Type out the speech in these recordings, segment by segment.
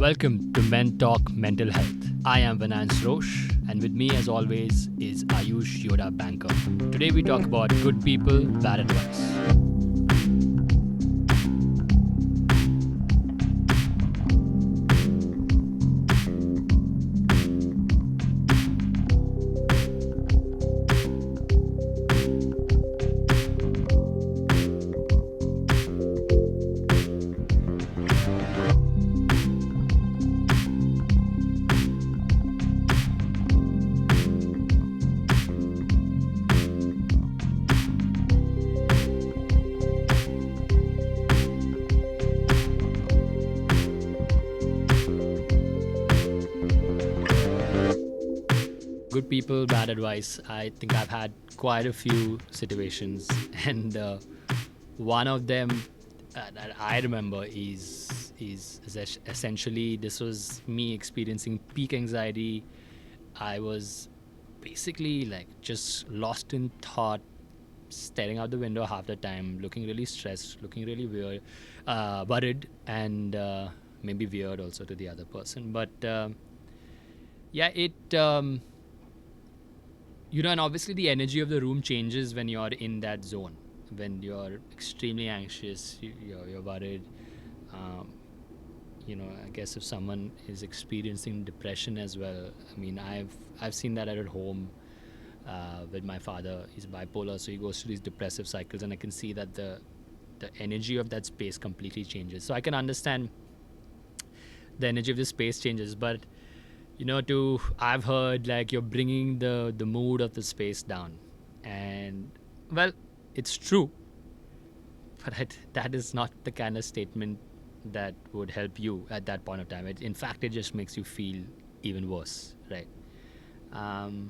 Welcome to Men Talk Mental Health. I am Venance Roche, and with me, as always, is Ayush Yoda Banker. Today, we talk about good people, bad advice. Good people, bad advice. I think I've had quite a few situations, and one of them that I remember is essentially this was me experiencing peak anxiety. I was basically like just lost in thought, staring out the window half the time, looking really stressed, looking really weird, worried, and maybe weird also to the other person. But yeah, it. And obviously the energy of the room changes when you're in that zone. When you're extremely anxious, you're worried. Um, I guess if someone is experiencing depression as well, I mean, I've seen that at home with my father. He's bipolar, so he goes through these depressive cycles, and I can see that the energy of that space completely changes. So I can understand the energy of the space changes, but I've heard like you're bringing the mood of the space down, and well, it's true, but that is not the kind of statement that would help you at that point of time. In fact, it just makes you feel even worse, right? um,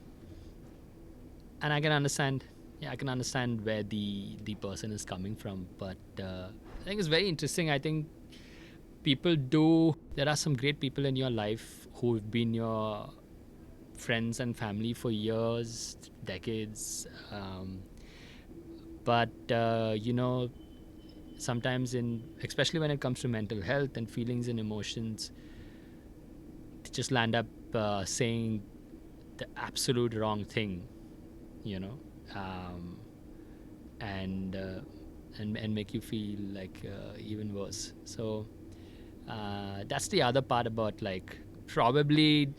and I can understand, yeah, I can understand where the person is coming from, but I think it's very interesting. I think people do there are some great people in your life who've been your friends and family for years, decades, but sometimes especially when it comes to mental health and feelings and emotions, they just land up saying the absolute wrong thing, you know um, and and make you feel like even worse. So that's the other part about, like, probably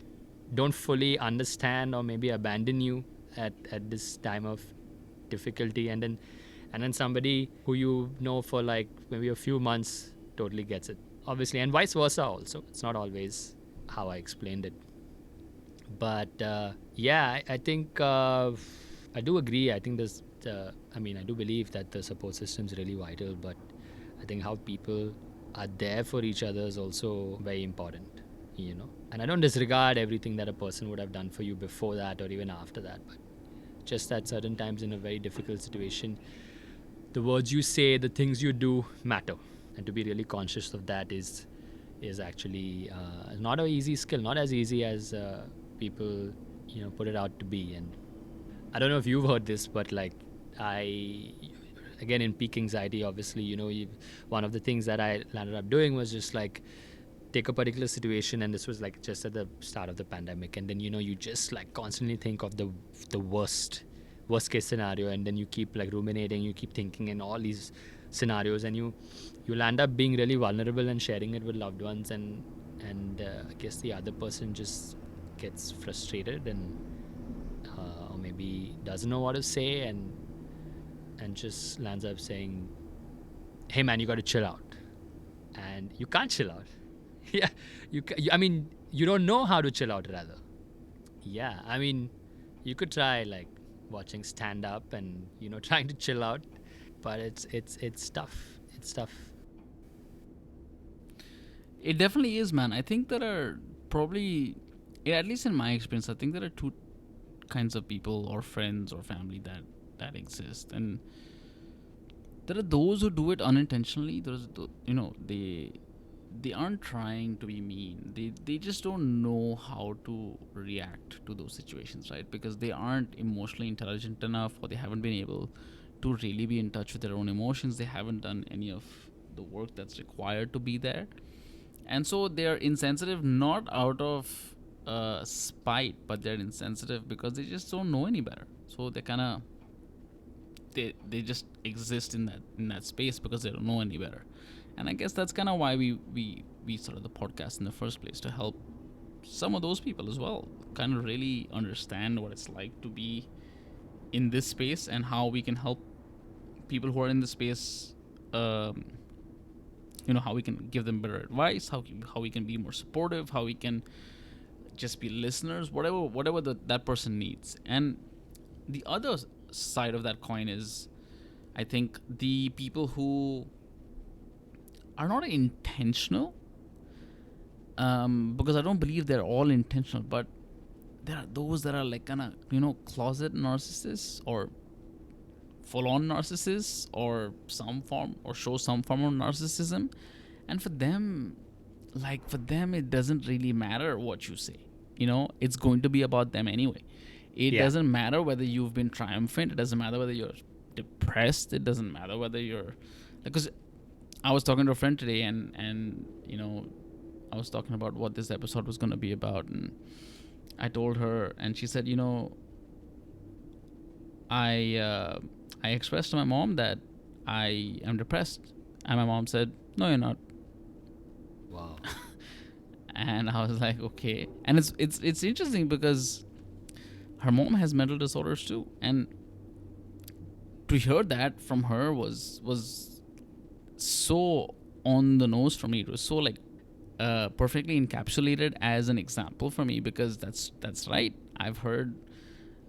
don't fully understand or maybe abandon you at this time of difficulty, and then somebody who you know for like maybe a few months totally gets it, obviously, and vice versa also. It's not always how I explained it, but yeah, I think I do agree. I think I do believe that the support system is really vital, but I think how people are there for each other is also very important. And I don't disregard everything that a person would have done for you before that or even after that, but just at certain times in a very difficult situation, the words you say, the things you do matter, and to be really conscious of that is actually not an easy skill, not as easy as people put it out to be. And I don't know if you've heard this, but like, I again, in peak anxiety, obviously, one of the things that I landed up doing was just like take a particular situation, and this was like just at the start of the pandemic, and then you just like constantly think of the worst case scenario, and then you keep like ruminating, you keep thinking in all these scenarios, and you'll end up being really vulnerable and sharing it with loved ones, and I guess the other person just gets frustrated and or maybe doesn't know what to say, and just lands up saying, "Hey man, you got to chill out," and you can't chill out. Yeah, I mean, you don't know how to chill out, rather. Yeah, I mean, you could try like watching stand up and trying to chill out, but it's tough. It's tough. It definitely is, man. I think there are probably, at least in my experience, I think there are two kinds of people or friends or family that exist, and there are those who do it unintentionally. They aren't trying to be mean. They just don't know how to react to those situations, right? Because they aren't emotionally intelligent enough, or they haven't been able to really be in touch with their own emotions. They haven't done any of the work that's required to be there. And so they're insensitive not out of spite, but they're insensitive because they just don't know any better. So they kind of they just exist in that space because they don't know any better. And I guess that's kind of why we started the podcast in the first place, to help some of those people as well kind of really understand what it's like to be in this space, and how we can help people who are in the space. How we can give them better advice, how we can be more supportive, how we can just be listeners, whatever that person needs. And the other side of that coin is, I think, the people who are not intentional, because I don't believe they're all intentional, but there are those that are like kind of closet narcissists, or full-on narcissists, or show some form of narcissism. And for them it doesn't really matter what you say. It's going to be about them anyway. It Yeah. doesn't matter whether you've been triumphant. It doesn't matter whether you're depressed. It doesn't matter whether you're, because I was talking to a friend today, and I was talking about what this episode was going to be about, and I told her, and she said, I expressed to my mom that I am depressed, and my mom said, "No, you're not." Wow. And I was like, okay. And it's interesting because her mom has mental disorders too, and to hear that from her was so on the nose for me. It was so like perfectly encapsulated as an example for me, because that's right. I've heard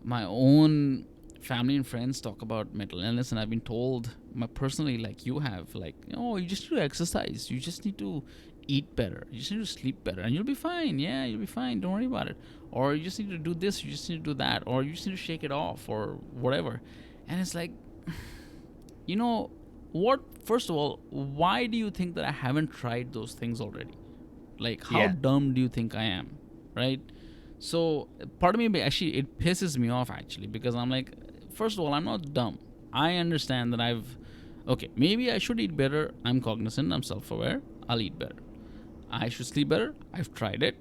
my own family and friends talk about mental illness, and I've been told, personally, like you have, like, you just need to exercise, you just need to eat better, you just need to sleep better, and you'll be fine. Yeah, you'll be fine, don't worry about it. Or you just need to do this, you just need to do that, or you just need to shake it off, or whatever. And it's like, you know what, first of all, why do you think that I haven't tried those things already? Like, how Yeah. dumb do you think I am, right? So part of me, actually, it pisses me off, actually, because I'm like, first of all, I'm not dumb. I understand that okay, maybe I should eat better. I'm cognizant, I'm self-aware. I'll eat better. I should sleep better. I've tried it.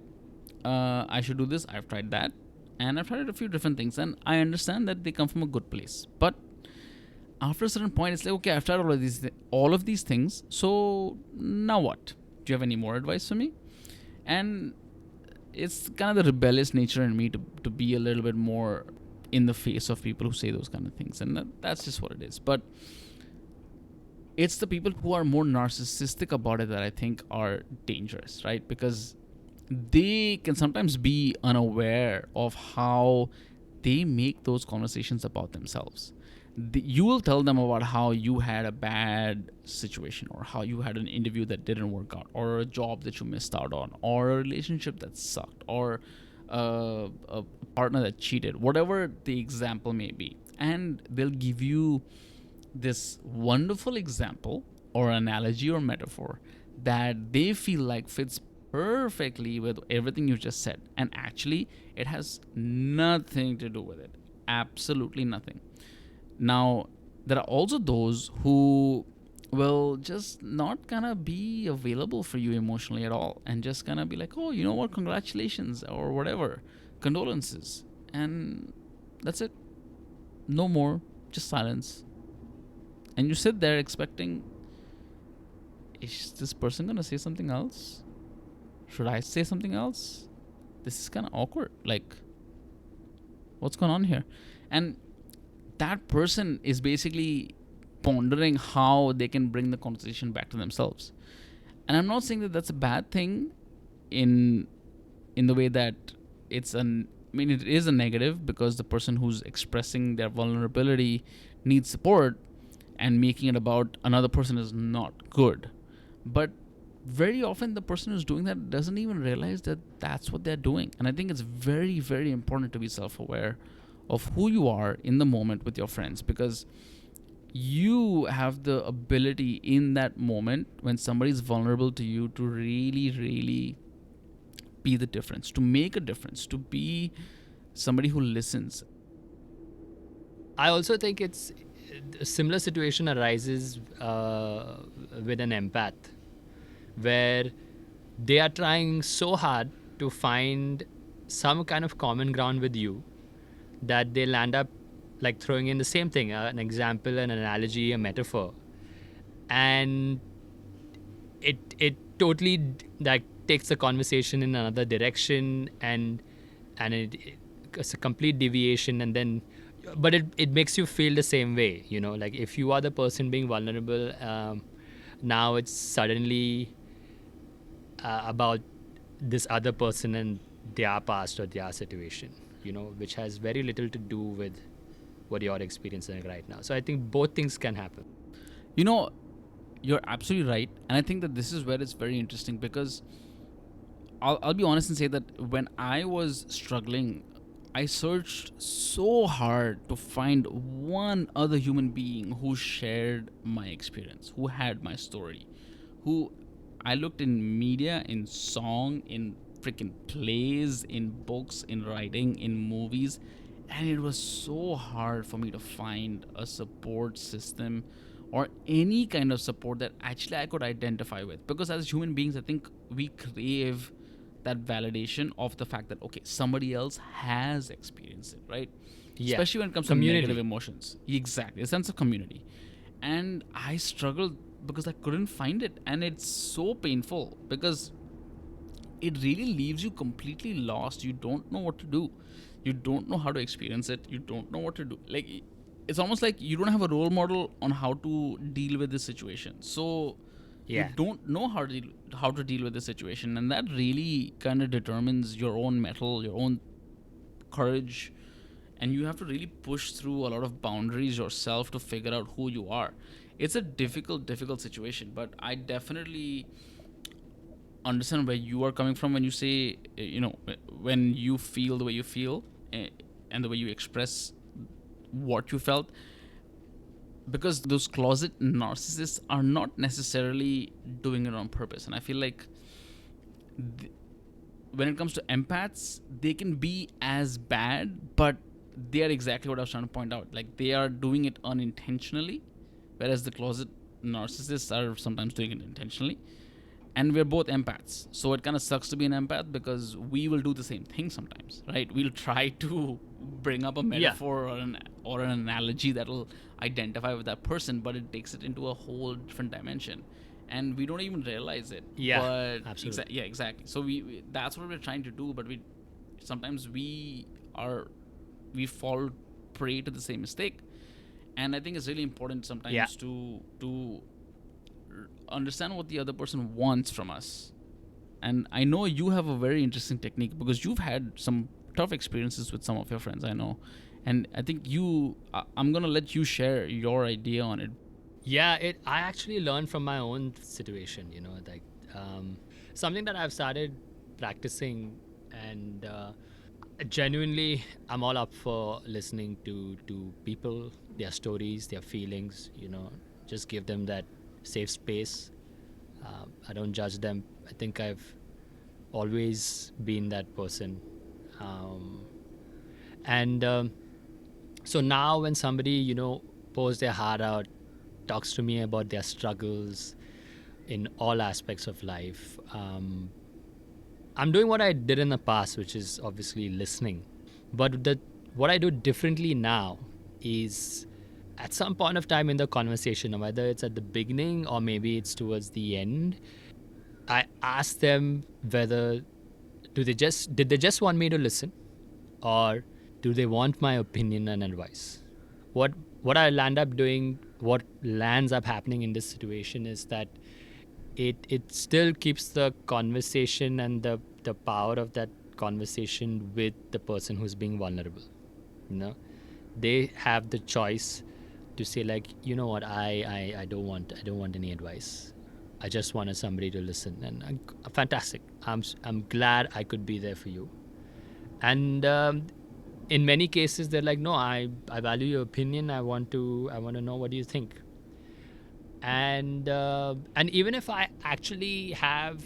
I should do this. I've tried that. And I've tried a few different things, and I understand that they come from a good place. But after a certain point, it's like, okay, I've tried all of these things. So now what? Do you have any more advice for me? And it's kind of the rebellious nature in me to be a little bit more in the face of people who say those kind of things, and that's just what it is. But it's the people who are more narcissistic about it that I think are dangerous, right? Because they can sometimes be unaware of how they make those conversations about themselves. You will tell them about how you had a bad situation, or how you had an interview that didn't work out, or a job that you missed out on, or a relationship that sucked, or a partner that cheated, whatever the example may be. And they'll give you this wonderful example or analogy or metaphor that they feel like fits perfectly with everything you just said. And actually, it has nothing to do with it. Absolutely nothing. Now, there are also those who will just not gonna be available for you emotionally at all, and just gonna be like, oh, you know what, congratulations, or whatever, condolences. And that's it. No more. Just silence. And you sit there expecting, is this person gonna say something else? Should I say something else? This is kind of awkward. Like, what's going on here? And that person is basically pondering how they can bring the conversation back to themselves. And I'm not saying that that's a bad thing in the way that it is a negative, because the person who's expressing their vulnerability needs support, and making it about another person is not good. But very often the person who's doing that doesn't even realize that that's what they're doing. And I think it's very, very important to be self-aware of who you are in the moment with your friends, because you have the ability in that moment when somebody's vulnerable to you to really, really be the difference, to make a difference, to be somebody who listens. I also think it's a similar situation arises with an empath, where they are trying so hard to find some kind of common ground with you that they'll end up like throwing in the same thing, an example, an analogy, a metaphor, and it totally like takes the conversation in another direction, and it's a complete deviation, and then but it makes you feel the same way, like if you are the person being vulnerable, now it's suddenly about this other person and their past or their situation, which has very little to do with what you're experiencing right now. So I think both things can happen. You know, you're absolutely right. And I think that this is where it's very interesting because I'll be honest and say that when I was struggling, I searched so hard to find one other human being who shared my experience, who had my story, who I looked in media, in song, in freaking plays, in books, in writing, in movies, and it was so hard for me to find a support system or any kind of support that actually I could identify with. Because as human beings, I think we crave that validation of the fact that, okay, somebody else has experienced it, right? Yeah, Especially when it comes to negative community. emotions. Exactly, a sense of community. And I struggled because I couldn't find it. And it's so painful because it really leaves you completely lost. You don't know what to do. You don't know how to experience it. You don't know what to do. Like, it's almost like you don't have a role model on how to deal with this situation. So you Yeah. don't know how to deal with the situation, and that really kind of determines your own mettle, your own courage, and you have to really push through a lot of boundaries yourself to figure out who you are. It's a difficult situation, but I definitely understand where you are coming from when you say, when you feel the way you feel, and the way you express what you felt, because those closet narcissists are not necessarily doing it on purpose. And I feel like th- when it comes to empaths, they can be as bad, but they are exactly what I was trying to point out. Like, they are doing it unintentionally, whereas the closet narcissists are sometimes doing it intentionally. And we're both empaths, so it kind of sucks to be an empath because we will do the same thing sometimes, right? We'll try to bring up a Yeah. metaphor or an analogy that will identify with that person, but it takes it into a whole different dimension, and we don't even realize it. Yeah. But Absolutely. yeah, exactly. So we that's what we're trying to do, but we sometimes are we fall prey to the same mistake. And I think it's really important Yeah. sometimes to understand what the other person wants from us. And I know you have a very interesting technique because you've had some tough experiences with some of your friends, I know. And I think I'm going to let you share your idea on it. Yeah, I actually learned from my own situation, like something that I've started practicing, and genuinely I'm all up for listening to people, their stories, their feelings, just give them that safe space. I don't judge them. I think I've always been that person. Um, and so now when somebody, pours their heart out, talks to me about their struggles in all aspects of life, I'm doing what I did in the past, which is obviously listening. But what I do differently now is at some point of time in the conversation, whether it's at the beginning or maybe it's towards the end, I ask them whether did they just want me to listen, or do they want my opinion and advice? What what I land up doing, what lands up happening in this situation is that it still keeps the conversation and the power of that conversation with the person who's being vulnerable. You know, they have the choice to say like, what, I don't want any advice. I just wanted somebody to listen, and fantastic. I'm glad I could be there for you. And in many cases, they're like, no, I value your opinion. I want to know what do you think. And even if I actually have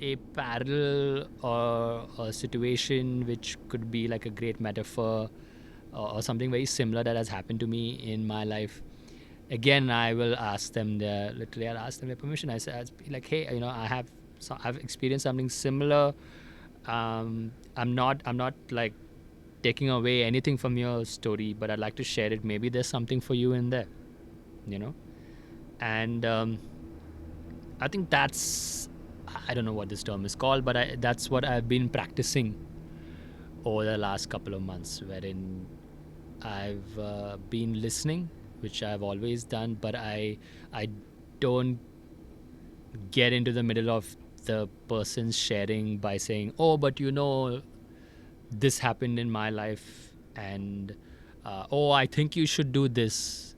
a parallel or a situation which could be like a great metaphor, or something very similar that has happened to me in my life, again I will ask them their permission. I'd be like, hey, I have so I've experienced something similar. I'm not like taking away anything from your story, but I'd like to share it. Maybe there's something for you in there, you know. And I think that's, I don't know what this term is called, but that's what I've been practicing over the last couple of months, wherein I've been listening, which I've always done, but I don't get into the middle of the person's sharing by saying, "Oh, but you know, this happened in my life," and "Oh, I think you should do this."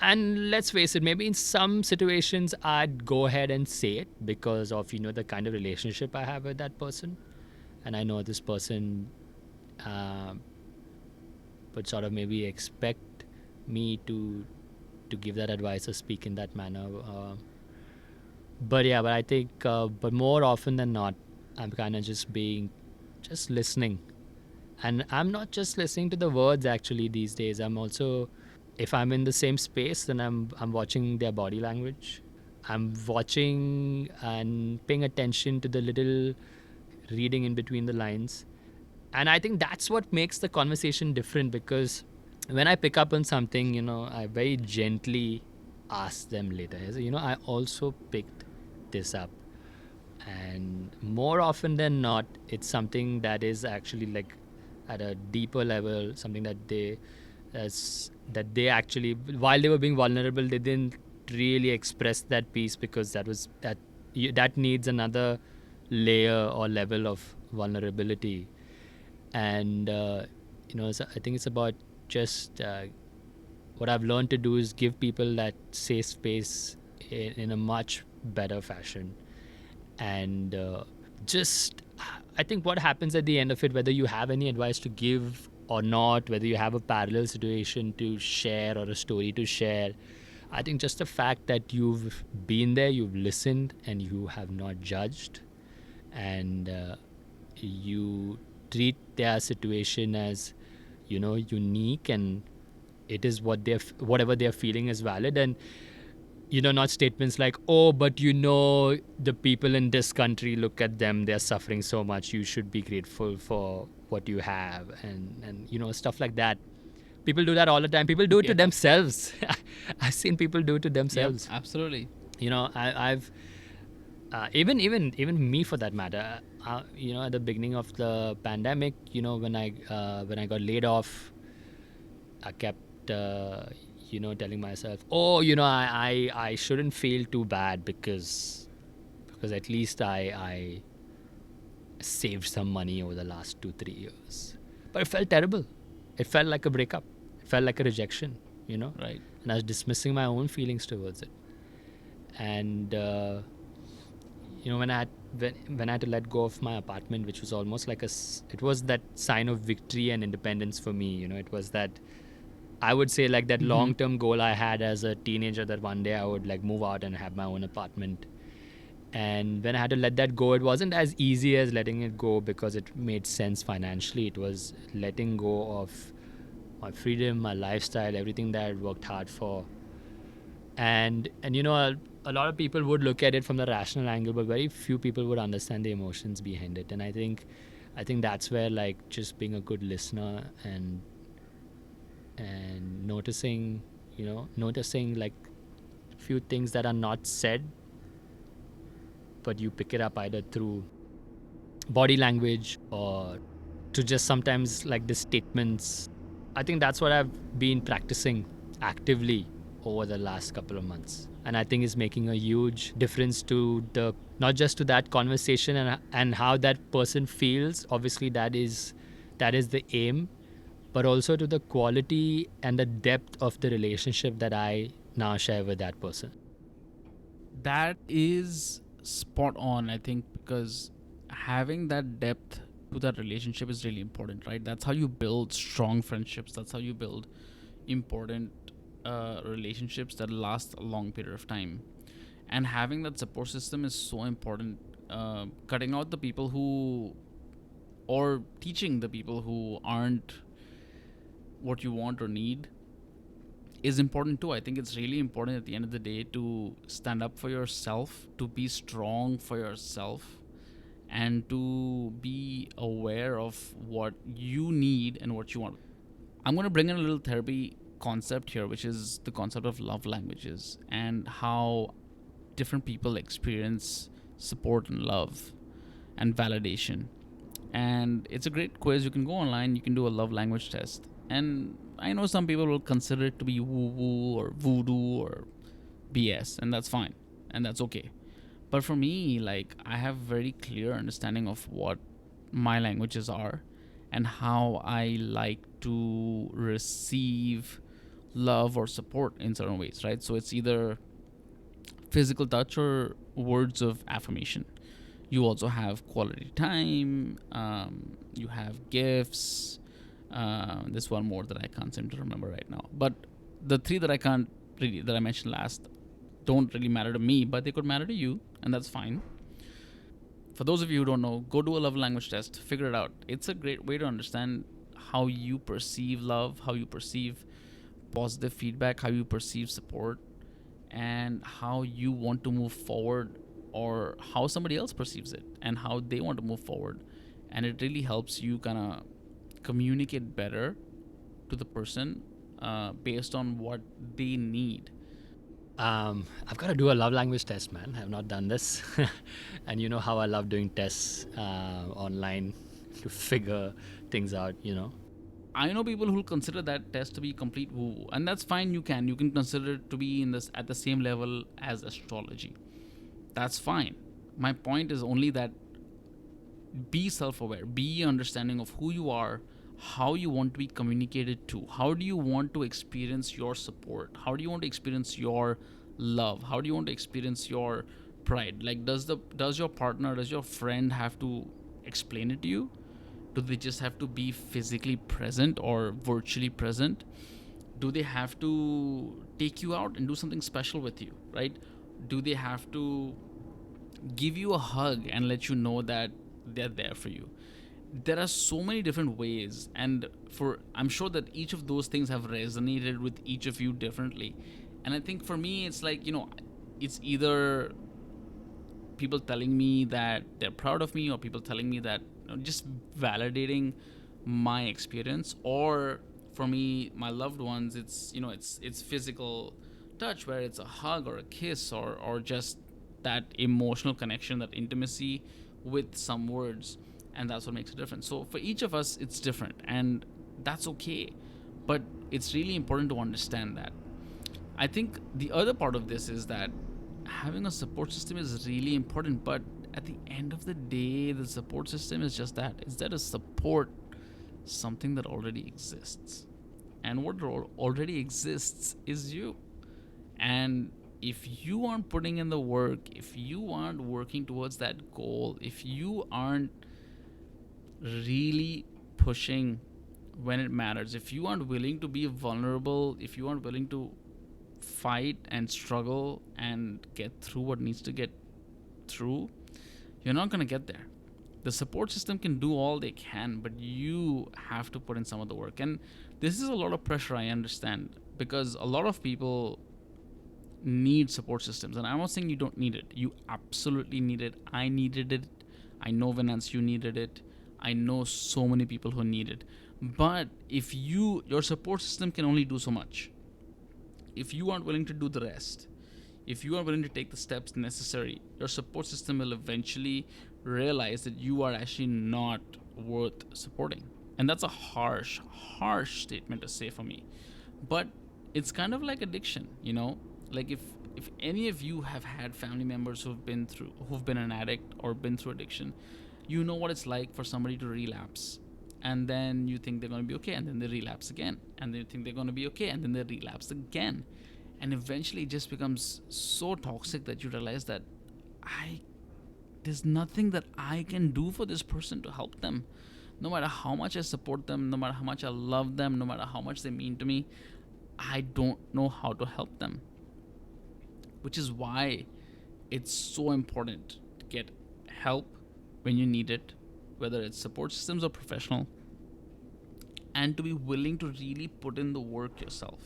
And let's face it, maybe in some situations I'd go ahead and say it because of, you know, the kind of relationship I have with that person, and I know this person uh, would sort of maybe expect me to give that advice or speak in that manner. But yeah, but I think, but more often than not, I'm kind of just listening. And I'm not just listening to the words actually these days. I'm also, if I'm in the same space, then I'm watching their body language. I'm watching and paying attention to the little reading in between the lines. And I think that's what makes the conversation different, because when I pick up on something, you know, I very gently ask them later, you know, I also picked this up. And more often than not, it's something that is actually like at a deeper level, something that that they actually, while they were being vulnerable, they didn't really express that piece because that needs another layer or level of vulnerability. And you know, so I think it's about just what I've learned to do is give people that safe space in a much better fashion. And just, I think what happens at the end of it, whether you have any advice to give or not, whether you have a parallel situation to share or a story to share, I think just the fact that you've been there, you've listened, and you have not judged, and you treat their situation as, you know, unique, and it is whatever they're feeling is valid. And you know, not statements like, "Oh, but you know, the people in this country, look at them, they're suffering so much, you should be grateful for what you have," and you know, stuff like that. People do that all the time. People do it to Yeah. themselves. I've seen people do it to Yep. themselves. Absolutely. You know, I've even me for that matter. You know, at the beginning of the pandemic, you know, when I got laid off, I kept you know, telling myself, "Oh, you know, I shouldn't feel too bad because at least I saved some money over the last 2 3 years." But it felt terrible. It felt like a breakup. It felt like a rejection. You know, Right. and I was dismissing my own feelings towards it. And you know, when I had to let go of my apartment, which was almost like it was that sign of victory and independence for me. You know, it was that, I would say, like that Mm-hmm. long term goal I had as a teenager, that one day I would like move out and have my own apartment. And when I had to let that go, it wasn't as easy as letting it go because it made sense financially. It was letting go of my freedom, my lifestyle, everything that I had worked hard for. And you know, a lot of people would look at it from the rational angle, but very few people would understand the emotions behind it. And I think that's where, like, just being a good listener and noticing, you know, noticing like few things that are not said, but you pick it up either through body language or to just sometimes like the statements. I think that's what I've been practicing actively over the last couple of months. And I think it's making a huge difference to the, not just to that conversation and how that person feels. Obviously that is the aim, but also to the quality and the depth of the relationship that I now share with that person. That is spot on, I think, because having that depth to that relationship is really important, right? That's how you build strong friendships. That's how you build important relationships that last a long period of time. And having that support system is so important. Cutting out the people who, or teaching the people who aren't what you want or need, is important too. I think it's really important at the end of the day to stand up for yourself, to be strong for yourself, and to be aware of what you need and what you want. I'm going to bring in a little therapy concept here, which is the concept of love languages and how different people experience support and love and validation. And it's a great quiz. You can go online, you can do a love language test. And I know some people will consider it to be woo woo or voodoo or BS, and that's fine. And that's okay. But for me, like, I have very clear understanding of what my languages are and how I like to receive love or support in certain ways, right? So it's either physical touch or words of affirmation. You also have quality time, you have gifts. There's one more that I can't seem to remember right now. But the three that I can't really, that I mentioned last, don't really matter to me, but they could matter to you, and that's fine. For those of you who don't know, go do a love language test, figure it out. It's a great way to understand how you perceive love, how you perceive positive feedback, how you perceive support, and how you want to move forward, or how somebody else perceives it and how they want to move forward. And it really helps you kind of communicate better to the person based on what they need. I've got to do a love language test, man. I've not done this. And you know how I love doing tests online to figure things out, you know. I know people who consider that test to be complete woo, and that's fine. You can consider it to be in this at the same level as astrology. That's fine. My point is only that be self-aware, be understanding of who you are, how you want to be communicated to, how do you want to experience your support, how do you want to experience your love, how do you want to experience your pride. Like, does your partner, does your friend have to explain it to you? Do they just have to be physically present or virtually present? Do they have to take you out and do something special with you, right? Do they have to give you a hug and let you know that they're there for you? There are so many different ways, and for I'm sure that each of those things have resonated with each of you differently. And I think for me, it's like, it's either people telling me that they're proud of me, or people telling me that, just validating my experience. Or for me, my loved ones, it's physical touch, where it's a hug or a kiss, or just that emotional connection, that intimacy with some words. And that's what makes a difference. So for each of us, it's different, and that's okay. But it's really important to understand that. I think the other part of this is that having a support system is really important, but at the end of the day, the support system is just that. It's there to support something that already exists. And what already exists is you. And if you aren't putting in the work, if you aren't working towards that goal, if you aren't really pushing when it matters, if you aren't willing to be vulnerable, if you aren't willing to fight and struggle and get through what needs to get through, you're not going to get there. The support system can do all they can, but you have to put in some of the work. And this is a lot of pressure, I understand, because a lot of people need support systems. And I'm not saying you don't need it. You absolutely need it. I needed it. I know, Venance, you needed it. I know so many people who need it. But if your support system can only do so much. If you aren't willing to do the rest, if you are willing to take the steps necessary, your support system will eventually realize that you are actually not worth supporting. And that's a harsh, harsh statement to say for me. But it's kind of like addiction, Like, if any of you have had family members who've been an addict or been through addiction, you know what it's like for somebody to relapse. And then you think they're going to be okay, and then they relapse again. And then you think they're going to be okay, and then they relapse again. And eventually it just becomes so toxic that you realize that there's nothing that I can do for this person to help them. No matter how much I support them, no matter how much I love them, no matter how much they mean to me, I don't know how to help them. Which is why it's so important to get help when you need it, whether it's support systems or professional, and to be willing to really put in the work yourself.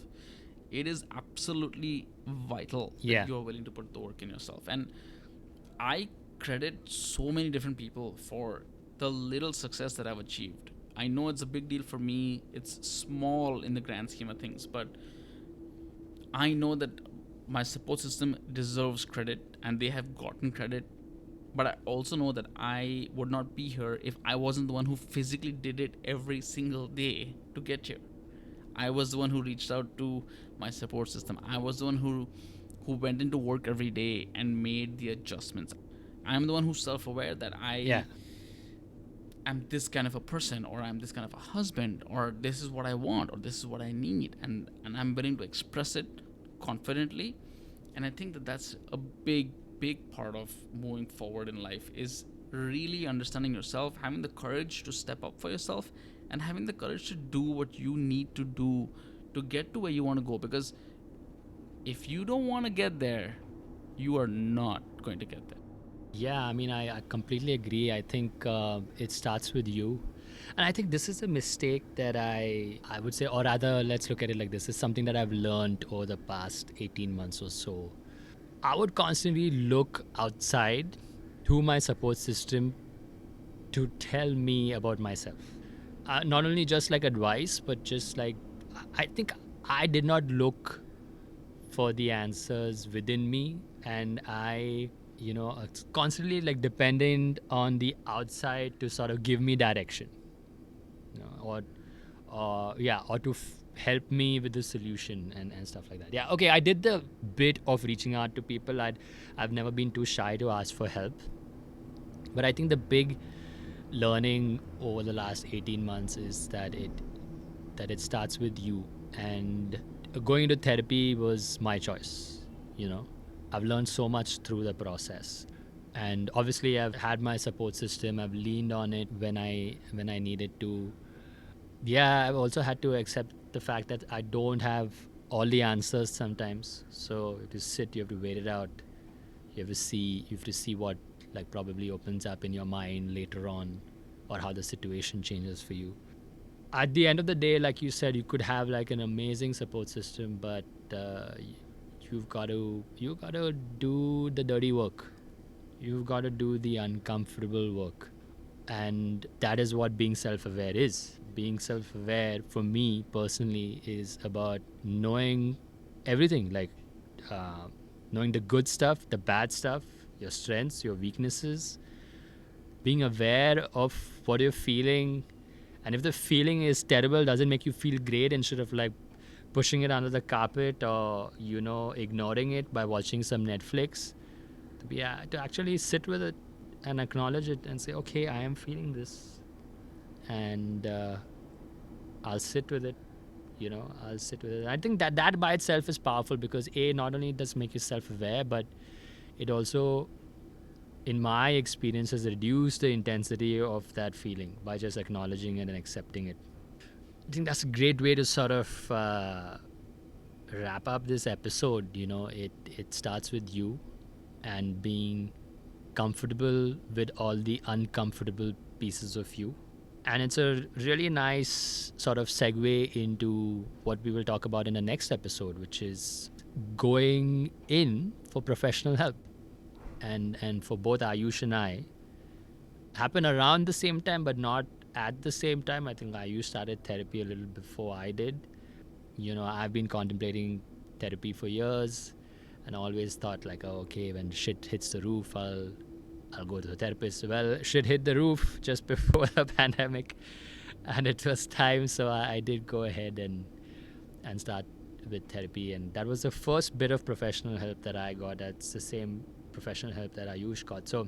it is absolutely vital that Yeah. you're willing to put the work in yourself. And I credit so many different people for the little success that I've achieved. I know it's a big deal for me, it's small in the grand scheme of things, but I know that my support system deserves credit and they have gotten credit. But I also know that I would not be here if I wasn't the one who physically did it every single day to get here. I was the one who reached out to my support system. I was the one who went into work every day and made the adjustments. I'm the one who's self-aware that Yeah. I'm this kind of a person, or I'm this kind of a husband, or this is what I want, or this is what I need, and I'm willing to express it confidently. And I think that that's a big part of moving forward in life, is really understanding yourself, having the courage to step up for yourself, and having the courage to do what you need to do to get to where you want to go. Because if you don't want to get there, you are not going to get there. Yeah, I mean, I completely agree. I think it starts with you. And I think this is a mistake that I would say, or rather, let's look at it like this. It's something that I've learned over the past 18 months or so. I would constantly look outside to my support system to tell me about myself. Not only just like advice, but just like, I think I did not look for the answers within me, and I constantly like dependent on the outside to sort of give me direction, or to help me with the solution and stuff like that. Yeah, okay, I did the bit of reaching out to people. I've never been too shy to ask for help, but I think the big learning over the last 18 months is that it starts with you. And going into therapy was my choice. you know I've learned so much through the process, and obviously I've had my support system. I've leaned on it when I needed to. Yeah, I've also had to accept the fact that I don't have all the answers sometimes, so you have to sit, you have to wait it out. You have to see what like probably opens up in your mind later on, or how the situation changes for you. At the end of the day, like you said, you could have like an amazing support system, but you've got to do the dirty work. You've got to do the uncomfortable work, and that is what being self-aware is. Being self-aware for me personally is about knowing everything, like uh, knowing the good stuff, the bad stuff, your strengths, your weaknesses, being aware of what you're feeling. And if the feeling is terrible, doesn't make you feel great, instead of like pushing it under the carpet, or ignoring it by watching some Netflix, to actually sit with it and acknowledge it and say, okay, I am feeling this, and I'll sit with it. I'll sit with it. I think that by itself is powerful, because not only does make you self-aware, but it also, in my experience, has reduced the intensity of that feeling by just acknowledging it and accepting it. I think that's a great way to sort of wrap up this episode. It starts with you, and being comfortable with all the uncomfortable pieces of you. And it's a really nice sort of segue into what we will talk about in the next episode, which is going in for professional help. And for both Ayush and I, happened around the same time, but not at the same time. I think Ayush started therapy a little before I did. I've been contemplating therapy for years, and I always thought like, oh, okay, when shit hits the roof, I'll go to the therapist. Well, shit hit the roof just before the pandemic, and it was time, so I did go ahead and start with therapy, and that was the first bit of professional help that I got. That's the same professional help that Ayush got. So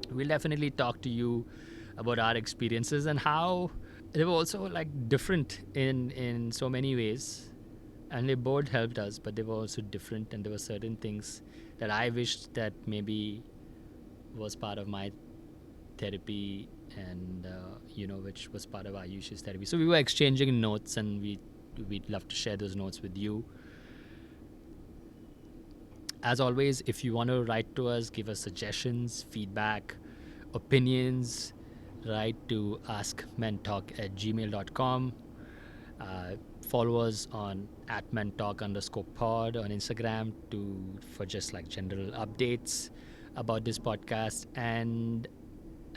we'll definitely talk to you about our experiences and how they were also like different in so many ways, and they both helped us, but they were also different, and there were certain things that I wished that maybe was part of my therapy, and which was part of Ayush's therapy. So we were exchanging notes, and we'd love to share those notes with you. As always, if you want to write to us, give us suggestions, feedback, opinions, write to askmentalk@gmail.com. follow us on @mentalk_pod on Instagram for just like general updates about this podcast, and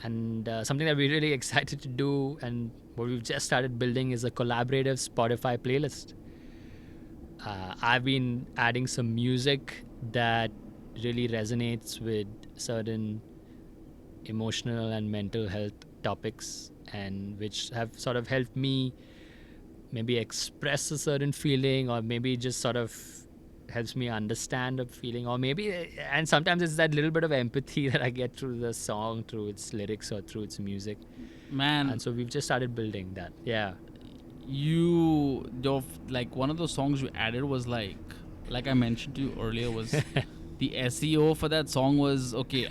something that we're really excited to do and what we've just started building is a collaborative Spotify playlist. I've been adding some music that really resonates with certain emotional and mental health topics, and which have sort of helped me maybe express a certain feeling, or maybe just sort of helps me understand a feeling, or maybe, and sometimes it's that little bit of empathy that I get through the song, through its lyrics or through its music. Man, And so we've just started building that. Yeah. like one of those songs you added was like I mentioned to you earlier, was the SEO for that song was okay.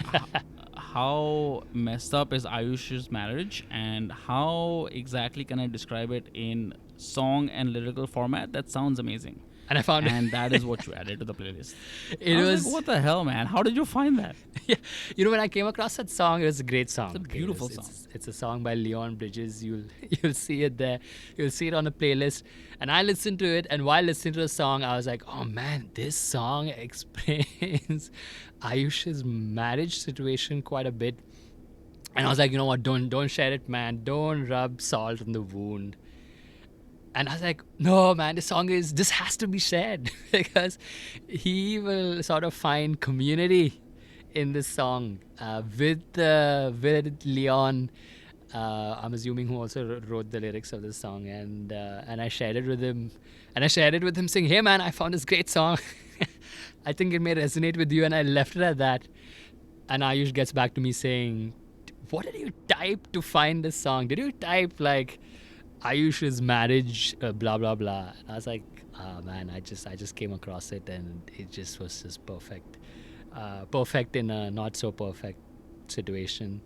How messed up is Ayush's marriage, and how exactly can I describe it in song and lyrical format? That sounds amazing. And I found And that is what you added to the playlist. it I was was like, what the hell, man? How did you find that? yeah, when I came across that song, it was a great song. It's a beautiful It's- song. It's a song by Leon Bridges. You'll see it there. You'll see it on the playlist. And I listened to it, and while listening to the song, I was like, oh man, this song explains Ayush's marriage situation quite a bit. And I was like, you know what? Don't share it, man. Don't rub salt on the wound. And I was like, no, man, this has to be shared because he will sort of find community in this song with Leon. I'm assuming who also wrote the lyrics of this song, and I shared it with him, saying, "Hey, man, I found this great song. I think it may resonate with you," and I left it at that. And Ayush gets back to me saying, "What did you type to find this song? Did you type like Ayush's marriage, blah blah blah?" And I was like, "Ah, man, I just came across it, and it just was just perfect, perfect in a not so perfect situation."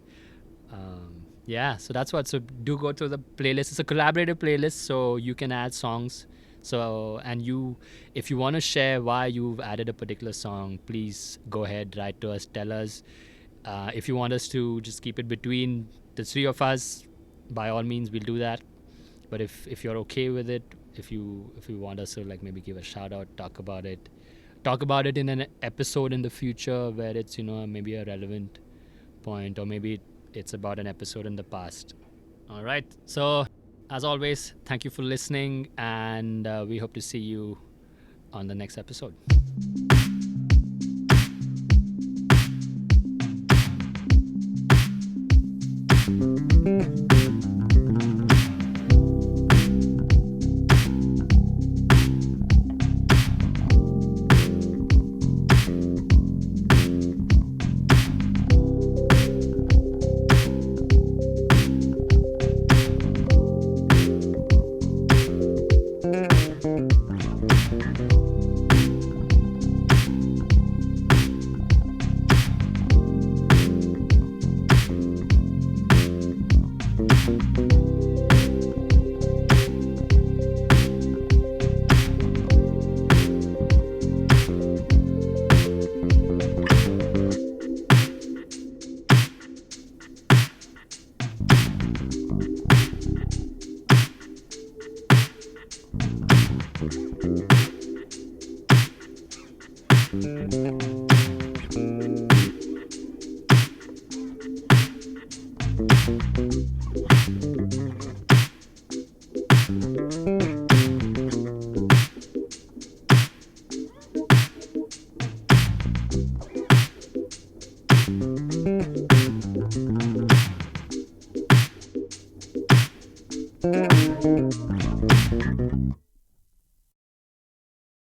Yeah, so that's what. So do go to the playlist. It's a collaborative playlist, so you can add songs. So, and if you want to share why you've added a particular song, please go ahead, write to us, tell us. If you want us to just keep it between the three of us, by all means, we'll do that. But if you're okay with it, if you want us to like maybe give a shout out, talk about it in an episode in the future where it's maybe a relevant point, or maybe it's about an episode in the past. All right. So as always, thank you for listening, and we hope to see you on the next episode.